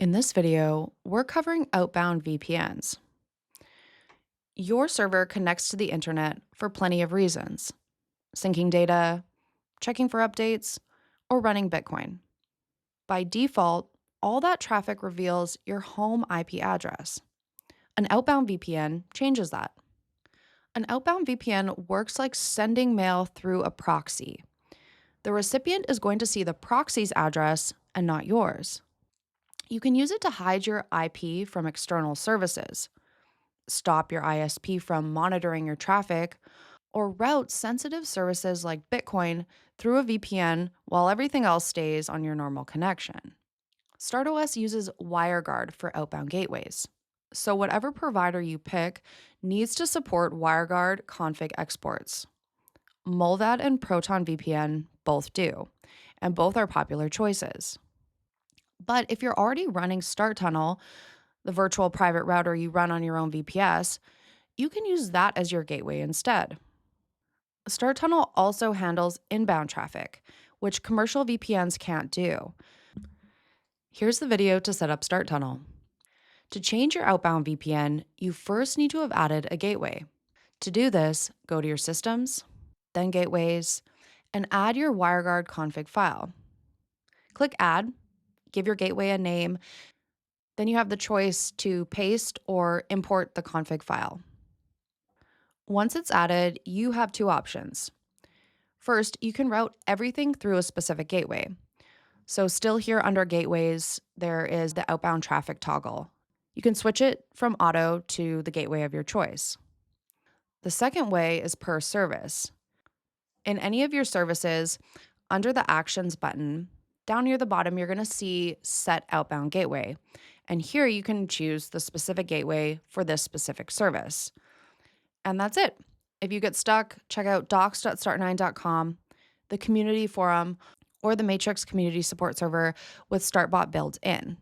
In this video, we're covering outbound VPNs. Your server connects to the internet for plenty of reasons: syncing data, checking for updates, or running Bitcoin. By default, all that traffic reveals your home IP address. An outbound VPN changes that. An outbound VPN works like sending mail through a proxy. The recipient is going to see the proxy's address and not yours. You can use it to hide your IP from external services, stop your ISP from monitoring your traffic, or route sensitive services like Bitcoin through a VPN while everything else stays on your normal connection. StartOS uses WireGuard for outbound gateways. So, whatever provider you pick needs to support WireGuard config exports. Mullvad and ProtonVPN both do, and both are popular choices. But if you're already running StartTunnel, the virtual private router you run on your own VPS, you can use that as your gateway instead. StartTunnel also handles inbound traffic, which commercial VPNs can't do. Here's the video to set up StartTunnel. To change your outbound VPN, you first need to have added a gateway. To do this, go to your Systems, then Gateways, and add your WireGuard config file. Click Add, give your gateway a name, then you have the choice to paste or import the config file. Once it's added, you have two options. First, you can route everything through a specific gateway. So still here under Gateways, there is the outbound traffic toggle. You can switch it from auto to the gateway of your choice. The second way is per service. In any of your services, under the Actions button, down near the bottom, you're going to see Set Outbound Gateway. And here you can choose the specific gateway for this specific service. And that's it. If you get stuck, check out docs.start9.com, the community forum, or the Matrix community support server with StartBot built in.